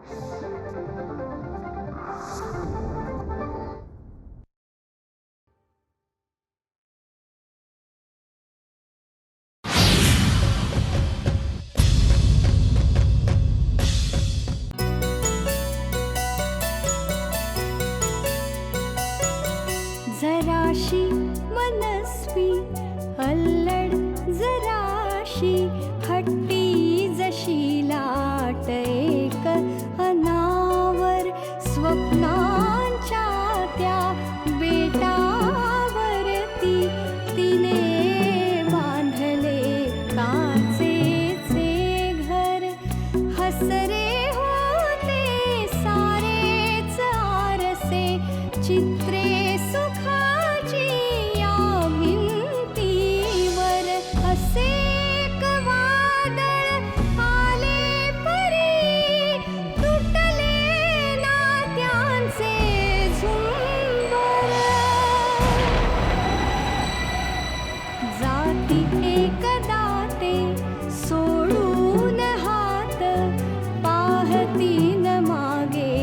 जराशी मनस्वी अल्लड जराशी हट्टी जशी लाट एक अनावर स्वप्नांच्या त्या बेटावरती तिने बांधले काचेचे घर हसरे होते सारेच आरसे चित्रे सुखाची या भिंतीवर असे एक वादळ आले परी तुटले नात्यांचे झुंबर जाती एकदा ते सोडून हात पाहती न मागे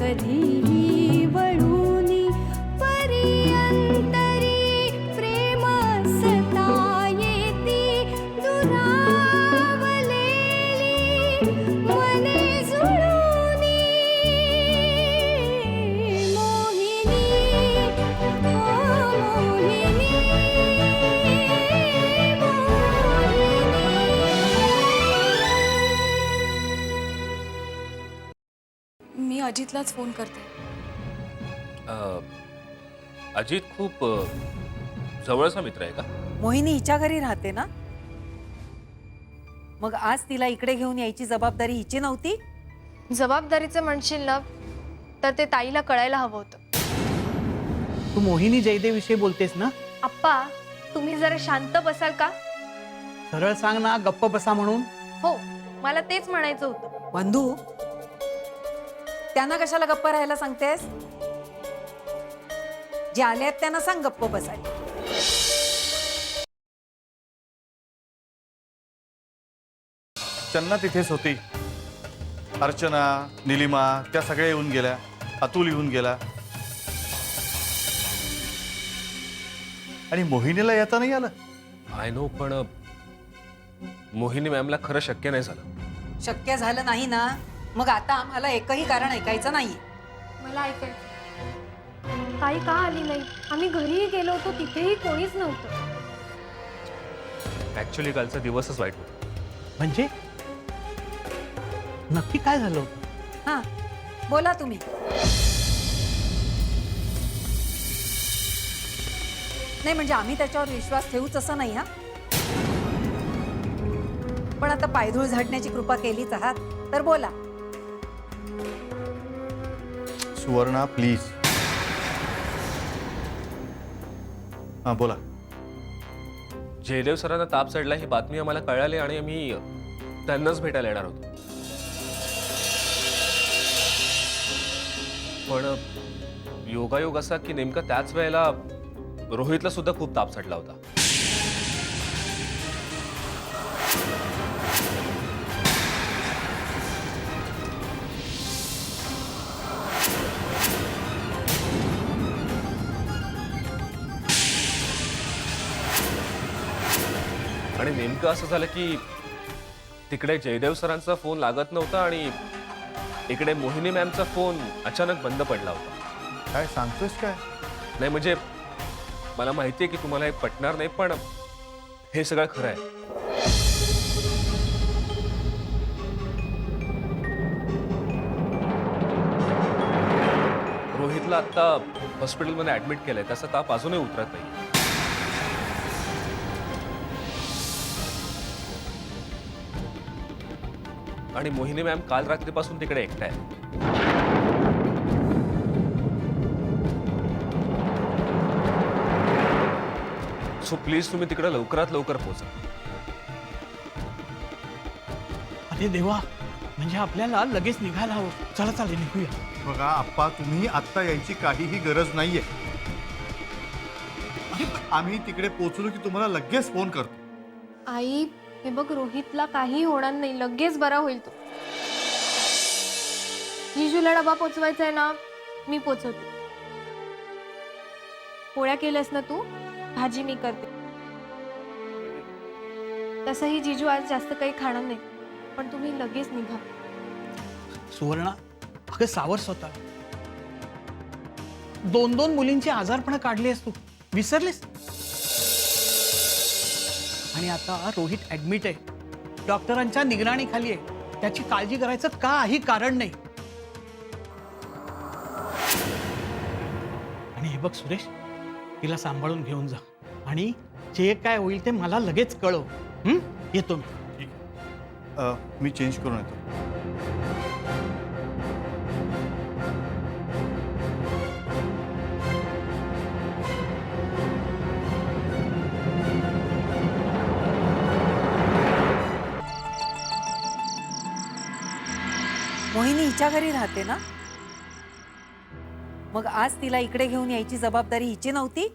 कधीही वळूनी परियंतरी प्रेम सता येती दुरावलेली मने जुळूनी मोहिनी ओ मोहिनी मी अजितलाच फोन करते. अजित खूप जवळचा मित्र आहे का? मोहिनी हिच्या घरी राहते ना, मग आज तिला इकडे घेऊन यायची जबाबदारी हिची नव्हती? जबाबदारीचं म्हणशील ना तर ते ताईला कळायला हवं होतं. तू मोहिनी जयदेव विषयी बोलतेस ना? आप्पा, तुम्ही जरा शांत बसाल का? सरळ सांग ना, गप्प बसा म्हणून. हो, मला तेच म्हणायचं होतं. बंधू, त्यांना कशाला गप्प राहायला सांगतेस? जे आले आहेत त्यांना सांग गप्प बसायला. चन्ना तिथेच होती, अर्चना, निलिमा त्या सगळ्या येऊन गेल्या, अतुल येऊन गेला आणि मोहिनीला येता नाही आलं. आय नो, पण मोहिनी मॅमला खरं शक्य नाही झालं. शक्य झालं नाही ना, मग आता आम्हाला एकही कारण ऐकायचं नाहीये. मला ऐकायचं. ताई का आली नाही? आम्ही घरीही गेलो होतो, तिथेही कोणीच नव्हतं. ऍक्च्युली कालचा दिवसच वाईट होता. म्हणजे नक्की काय झालं होतं? हा, बोला तुम्ही. नाही म्हणजे आम्ही त्याच्यावर विश्वास ठेवूच असं नाही. हा, पण आता पायधूळ झाडण्याची कृपा केलीच आहात तर बोला. सुवर्णा प्लीज. हा बोला. जयदेव सरांना ताप चढला ही बातमी आम्हाला कळाली आणि आम्ही त्यांनाच भेटायला येणार होतो. पण योगायोग असा की नेमका त्याच वेळेला रोहितला सुद्धा खूप ताप चढला होता. आणि नेमकं असं झालं की तिकडे जयदेव सरांचा फोन लागत नव्हता आणि इकडे मोहिनी मॅमचा फोन अचानक बंद पडला होता. काय सांगतोस काय? नाही म्हणजे मला माहिती आहे की तुम्हाला हे पटणार नाही, पण हे सगळं खरं आहे. रोहितला आता हॉस्पिटलमध्ये ऍडमिट केलंय, त्याचा ताप अजूनही उतरत नाही. आणि मोहिनी मॅम काल रात्रीपासून तिकडे एकटा आहे. सो प्लीज तुम्ही तिकडे लवकरात लवकर पोहोचा. अरे देवा, म्हणजे आपल्याला लगेच निघायला हवं. चला चालेल, निघूया. बघा आप्पा, तुम्ही आत्ता यायची काहीही गरज नाहीये. आम्ही तिकडे पोहोचलो की तुम्हाला लगेच फोन करतो. आई, हे बघ, रोहितला काही होणार नाही, लगेच बरा होईल तो. जिजूला डबा पोचवायचा आहे ना, मी पोचवते. पोळ्या केल्यास ना तू, भाजी मी करते. तसंही जिजू आज जास्त काही खाणार नाही, पण तुम्ही लगेच निघा. सुवर्णा, अगं सावर स्वतः. 2 मुलींची आजारपणं काढली आहेस तू, विसरलीस? आणि आता रोहित ऍडमिट आहे, डॉक्टरांच्या निगराणीखाली आहे. त्याची काळजी करायचं काही कारण नाही. आणि हे बघ सुरेश, तिला सांभाळून घेऊन जा आणि जे काय होईल ते मला लगेच कळव. येतो मी. ठीक आहे. मी चेंज करून येतो. मोहिनी हिच्या घरी राहते ना, मग आज तिला इकडे घेऊन यायची जबाबदारी हिची नव्हती?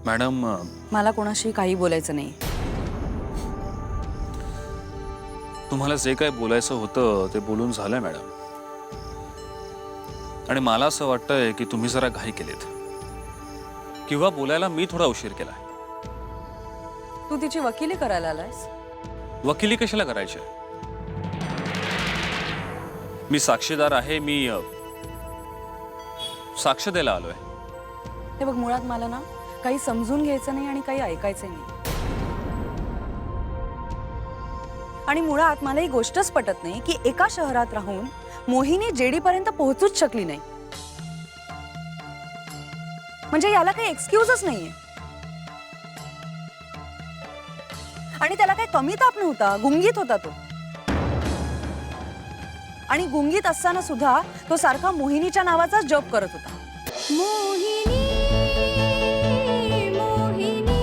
मॅडम, मला कोणाशी काही बोलायचं नाही. तुम्हाला जे काय बोलायचं होतं ते बोलून झालंय मॅडम. आणि मला असं वाटतंय की तुम्ही जरा घाई केलीत, किंवा बोलायला मी थोडा उशीर केलाय. तू तिची वकिली करायला आलायस? वकिली कशाला करायची? मी साक्षीदार आहे. मी साक्ष द्यायला आलोय. हे बघ, मुळात मला ना काही समजून घ्यायचं नाही आणि काही ऐकायचं नाही. आणि मुळात मला ही गोष्टच पटत नाही की एका शहरात राहून मोहिनी जेडी पर्यंत पोहोचूच शकली नाही. म्हणजे याला काही एक्सक्यूजच नाहीये. आणि त्याला काही कमी ताप नव्हता, गुंगीत होता तो. आणि गुंगीत असताना सुद्धा तो सारखा मोहिनीच्या नावाचा जप करत होता. मोहिनी मोहिनी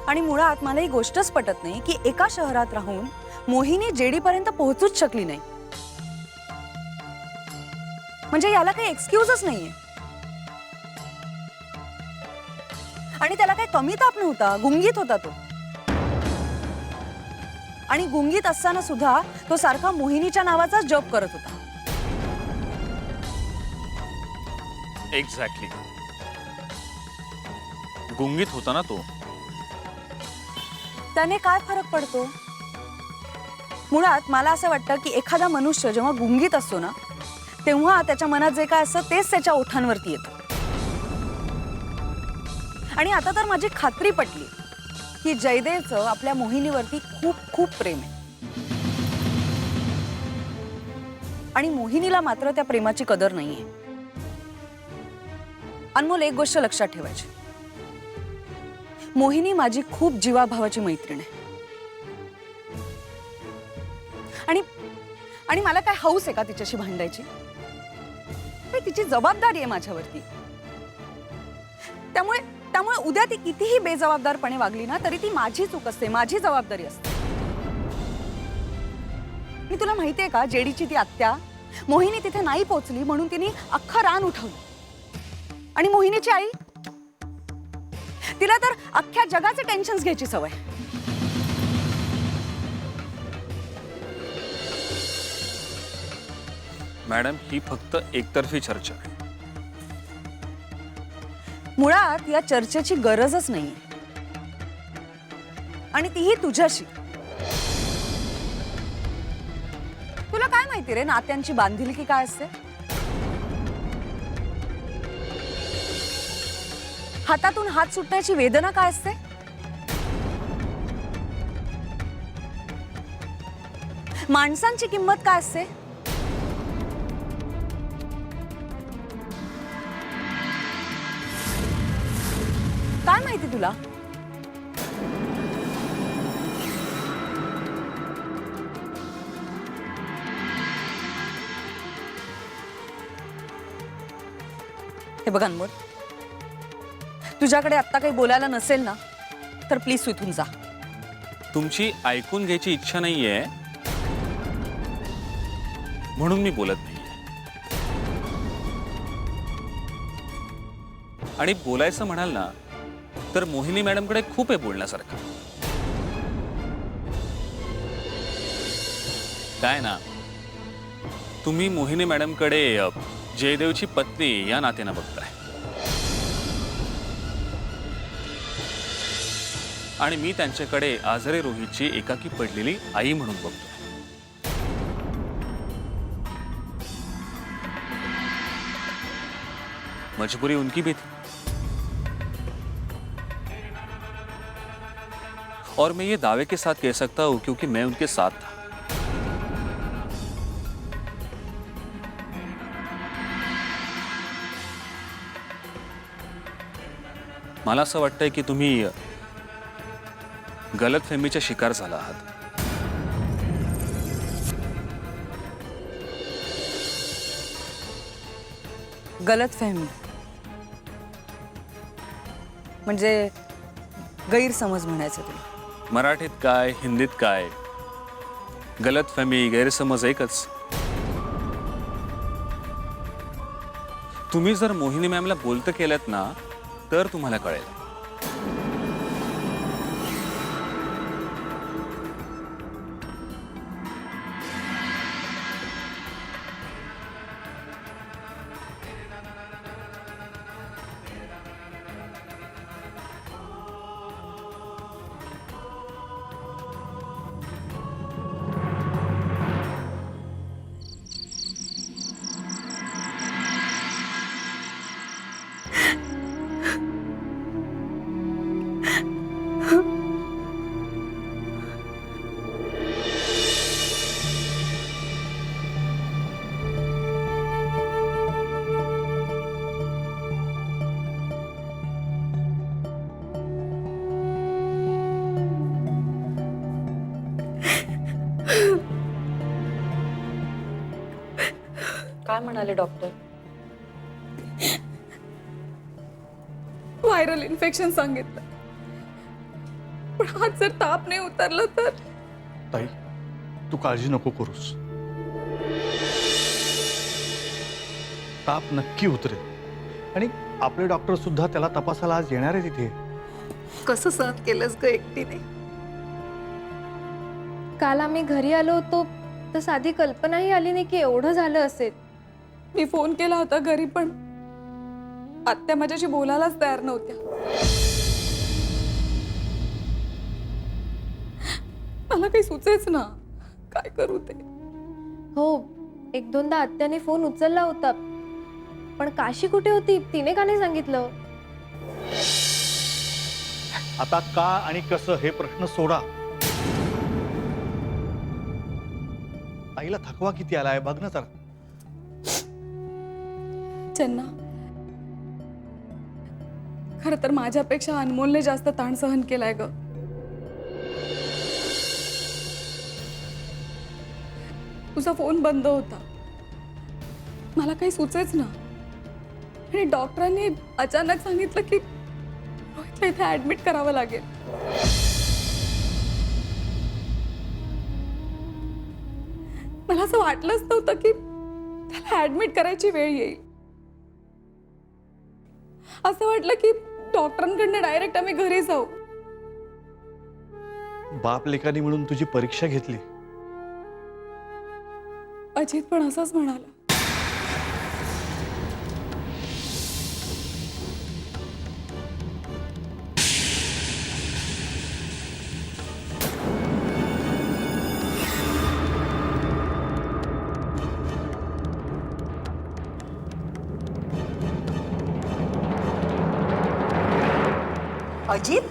आणि मुळात मला ही गोष्टच पटत नाही की एका शहरात राहून मोहिनी जेडी पर्यंत पोहोचूच शकली नाही. म्हणजे याला काही एक्सक्यूजच नाहीये. आणि त्याला काही कमी ताप नव्हता, गुंगीत होता तो. आणि गुंगीत असताना सुद्धा तो सारखा मोहिनीच्या नावाचा जप करत होता. एक्झॅक्टली. गुंगीत होता ना तो. त्याने काय फरक पडतो? मुळात मला असं वाटतं की एखादा मनुष्य जेव्हा गुंगीत असतो ना, तेव्हा त्याच्या मनात जे काय असतं तेच त्याच्या ओठांवरती येतं. आणि आता तर माझी खात्री पटली की जयदेवचं आपल्या मोहिनीवरती खूप खूप प्रेम आहे. आणि मोहिनीला मात्र त्या प्रेमाची कदर नाहीये. अनमोल, एक गोष्ट लक्षात ठेवायची, मोहिनी माझी खूप जीवाभावाची मैत्रीण आहे. आणि मला काय हौस आहे का तिच्याशी भांडायची? तिची जबाबदारी आहे माझ्यावरती. त्यामुळे उद्या ती कितीही बेजबाबदारपणे वागली ना तरी ती माझी चूक असते, माझी जबाबदारी असते. मी तुला माहितीये का, जेडीची ती आत्या मोहिनी तिथे नाही पोहोचली म्हणून तिने अख्खं रान उठवलं. आणि मोहिनीची आई, तिला तर अख्ख्या जगाचे टेन्शन्स घ्यायची सवय. मॅडम, ही फक्त एकतर्फी चर्चा आहे. मुळात या चर्चेची गरजच नाहीये. आणि तीही तुझ्याशी. तुला काय माहिती रे नात्यांची बांधिलकी काय असते? हातातून हात सुटण्याची वेदना काय असते? माणसांची किंमत काय असते? काय माहिती तुला? हे बघ अनमोल, तुझ्याकडे आत्ता काही बोलायला नसेल ना तर प्लीज तू इथून जा. तुमची ऐकून घ्यायची इच्छा नाहीये म्हणून मी बोलत नाहीये. आणि बोलायचं म्हणाल ना तर मोहिनी मॅडमकडे खूप आहे बोलण्यासारखं. काय ना, तुम्ही मोहिनी मॅडमकडे जयदेवची पत्नी या नात्यानं बघताय आणि मी त्यांच्याकडे आजारी रोहितची एकाकी पडलेली आई म्हणून बघतोय. मजबूरी उनकी भी थी और मैं ये दावे के साथ कह सकता हूं क्योंकि मैं उनके साथ था. मला असं वाटतंय की तुम्ही गलतफहमीच्या शिकार झाला आहात. गलतफहमी म्हणजे गैरसमज म्हणायचं तुला. मराठीत काय, हिंदीत काय, गलतफहमी गैरसमज एकच. तुम्ही जर मोहिनी मॅमला बोलतं केलं ना तर तुम्हाला कळेल. काय म्हणाले डॉक्टर? व्हायरल इन्फेक्शन सांगितलं, पण आज जर ताप नाही उतरला तर. ताई, तू काळजी नको करूस. ताप नक्की उतरेल आणि आपले डॉक्टर सुद्धा त्याला तपासायला आज येणार आहे तिथे. कसं सहन केलंस ग एकटीने? काल आम्ही घरी आलो होतो तर साधी कल्पनाही आली नाही की एवढं झालं असेल. मी फोन केला होता घरी, पण आत्या माझ्याशी बोलायलाच तयार नव्हत्या. मला काही सुचेच ना, काय करू ते. हो, एक दोनदा आत्याने फोन उचलला होता, पण काशी कुठे होती तिने का नाही सांगितलं? आता का आणि कसं हे प्रश्न सोडा. ताईला थकवा किती आलाय बघ ना जरा. चन्ना, खर तर माझ्यापेक्षा अनमोलने जास्त ताण सहन केलाय ग. तुझा फोन बंद होता, मला काही सुचेच ना. आणि डॉक्टरांनी अचानक सांगितलं की रोहितला इथे ऍडमिट करावं लागेल. मला असं वाटलंच नव्हतं की त्याला ऍडमिट करायची वेळ येईल. असं वाटलं की डॉक्टरांकडनं डायरेक्ट आम्ही घरी जाऊ. बाप लेकानी म्हणून तुझी परीक्षा घेतली. अजित पण असंच म्हणाला. अजित,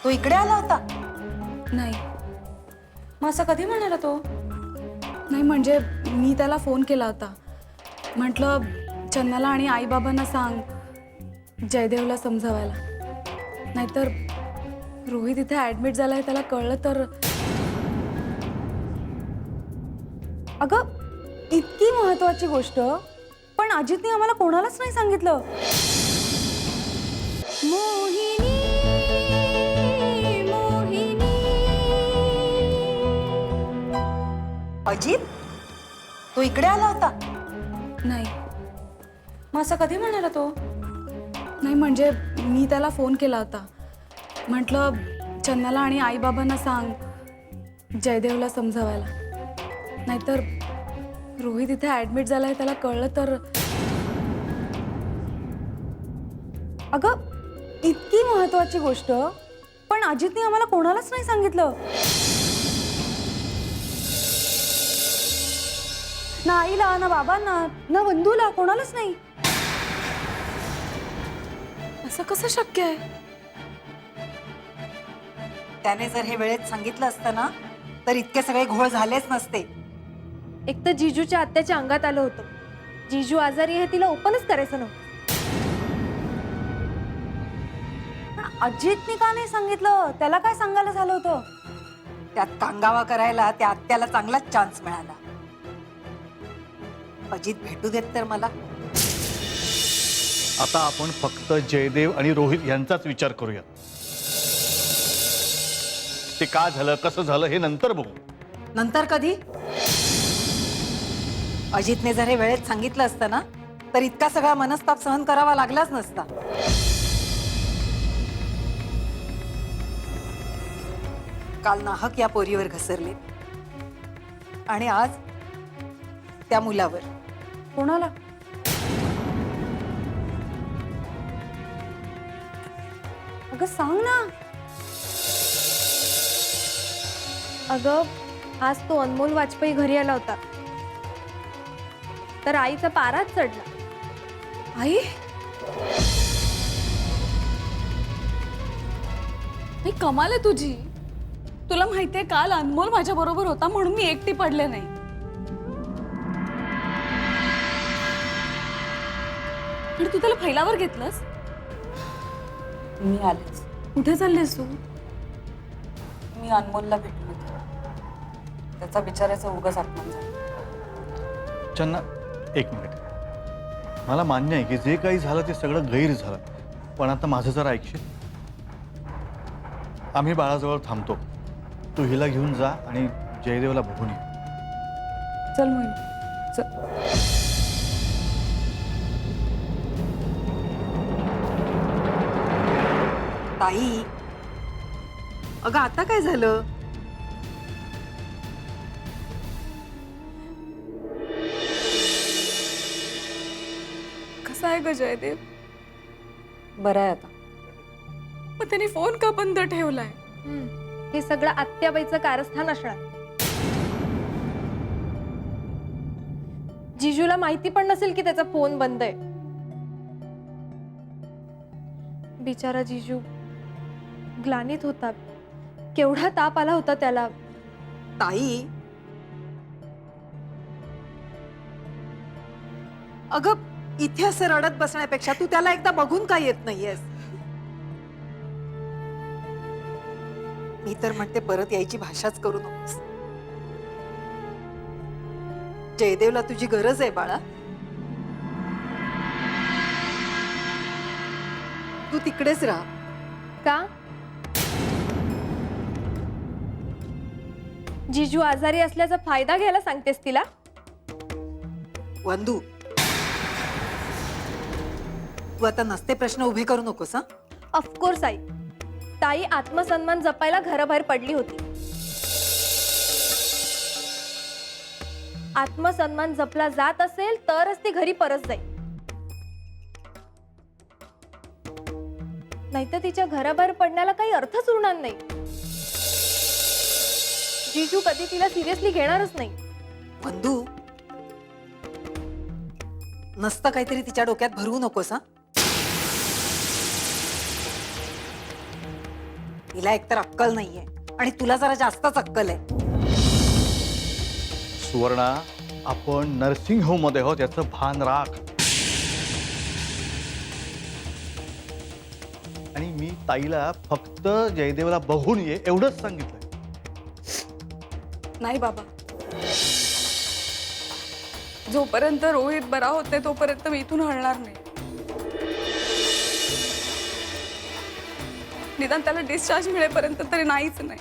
तो इकडे आला होता? नाही, मग असं कधी म्हणाला तो? नाही म्हणजे मी त्याला फोन केला होता. म्हटलं चन्नाला आणि आईबाबांना सांग, जयदेवला समजावायला. नाहीतर रोहित इथे ऍडमिट झालाय त्याला कळलं तर. अगं, इतकी महत्वाची गोष्ट पण अजितने आम्हाला कोणालाच नाही सांगितलं. मोहिनी मोहिनी अजित तो इकडे आला होता? नाही मग असं कधी म्हणाला तो? नाही म्हणजे मी त्याला फोन केला होता. म्हटलं चन्नाला आणि आईबाबांना सांग जयदेवला समजावायला. नाहीतर रोहित इथे ॲडमिट झालाय त्याला कळलं तर. अगं इतकी महत्वाची गोष्ट पण अजितने आम्हाला कोणालाच नाही सांगितलं. ना आईला ना बाबांना ना बंधूला कोणालाच नाही. असं कसं शक्य आहे? त्याने जर हे वेळेत सांगितलं असतं ना तर इतके सगळे घोळ झालेच नसते. एक तर जिजूच्या आत्याच्या अंगात आलं होतं. जिजू आजारी आहे तिला ओपनच करायचं नव्हतं. पण अजितने का नाही सांगितलं? त्याला काय सांगायला झालं होतं? त्यात कांगावा करायला त्या आत्याला चांगलाच चान्स मिळाला. अजित भेटू देत तर मला. आता आपण फक्त जयदेव आणि रोहित यांचाच विचार करूया. ते का झालं कसं झालं हे नंतर बघू. नंतर कधी? अजितने जर हे वेळेत सांगितलं असतं ना तर इतका सगळा मनस्ताप सहन करावा लागलाच नसता. काल नाहक या पोरीवर घसरले आणि आज त्या मुलावर. कोणाला? अगं सांग ना. अगं आज तो अनमोल वाजपेयी घरी आला होता तर आईचा पाराच चढला. आई ही कमाल आहे तुझी. तुला माहितीये काल अनमोल माझ्या बरोबर होता म्हणून मी एकटी पडले नाही. आणि तू त्याला फैलावर घेतलंस. मी आलेच. कुठे चाललेस तू? मी अनमोलला भेटलो होतो. त्याचा बिचाराचं उगाच अपमान झाला. चन्ना एक मिनिट. मला मान्य आहे की जे काही झालं ते सगळं गैर झालं. पण आता माझं जरा ऐकशील. आम्ही बाळाजवळ थांबतो. तू हिला घेऊन जा आणि जयदेवला बघून ये. चल मोहिनी चल. ताई अगं आता काय झालं? कसा आहे ग जयदेव? बरं आहे आता. मग त्याने फोन का बंद ठेवलाय? हे सगळं आत्याबाईचं कारस्थान असणार. जिजूला माहिती पण नसेल की त्याचा फोन बंद आहे. बिचारा जिजू ग्लानीत होता. केवढा ताप आला होता त्याला. ताई अगं इथे असं रडत बसण्यापेक्षा तू त्याला एकदा बघून का येत नाहीयेस? मी तर म्हणते परत यायची भाषाच करू नकोस. जयदेवला तुझी गरज आहे बाळा. तू तिकडेच राहा. का? जिजू आजारी असल्याचा फायदा घ्यायला सांगतेस तिला? वंदू तू आता नसते प्रश्न उभे करू नकोस. हा ऑफकोर्स आई. ताई आत्मसन्मान जपायला घराबाहेर पडली होती. आत्मसन्मान जपला जात असेल तरच ती घरी परत जाईल. नाहीतर तिच्या घराबाहेर पडण्याला काही अर्थच उरणार नाही. जिजू कधी तिला सिरियसली घेणारच नाही. वंदू नसतं काहीतरी तिच्या डोक्यात भरवू नकोस. हा तिला एकतर अक्कल नाहीये आणि तुला जरा जास्तच अक्कल आहे. सुवर्णा आपण नर्सिंग होम मध्ये आहोत याचं भान राख. आणि मी ताईला फक्त जयदेवला बघून ये एवढंच सांगितलंय. नाही बाबा. जोपर्यंत रोहित बरा होत नाही तोपर्यंत मी इथून हलणार नाही. निदान त्याला डिस्चार्ज मिळेपर्यंत तरी नाहीच नाही.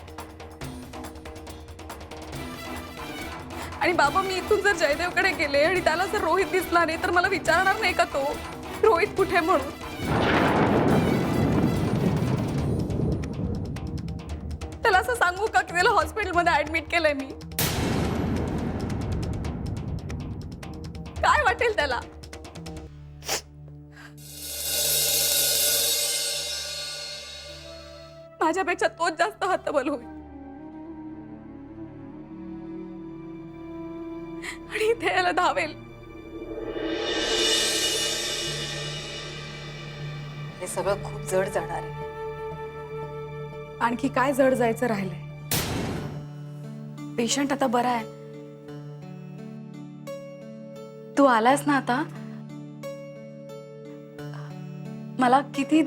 आणि बाबा मी इथून जर जयदेवकडे गेले आणि त्याला जर रोहित दिसला नाही तर मला विचारणार नाही का तो रोहित कुठे म्हणून? त्याला असं सांगू का की त्याला हॉस्पिटलमध्ये ऍडमिट केलंय मी? काय वाटेल त्याला? माझ्यापेक्षा तोच जास्त हतबल होईल आणि इथे याला धावेल. हे सगळं खूप जड जाणार आहे. आणखी काय जड जायचं राहिलंय? पेशंट आता बरा आहे. तू आलास ना आता, मला किती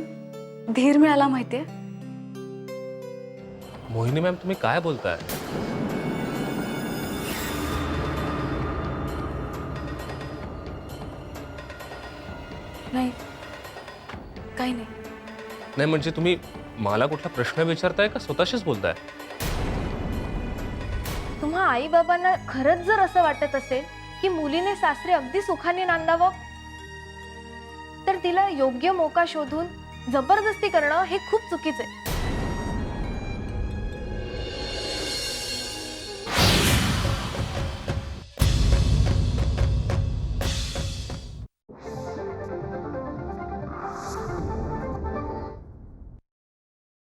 धीर मिळाला माहितीये. मोहिनी मॅम, तुम्ही काय बोलताय? नाही काही नाही. नाही म्हणजे तुम्ही मला कुठला प्रश्न विचारताय का स्वतःशीच बोलताय? तुम्हा आई बाबांना खरंच जर असं वाटत असेल की मुलीने सासरे अगदी सुखाने नांदावं, तर तिला योग्य मोका शोधून जबरदस्ती करणं हे खूप चुकीचं आहे.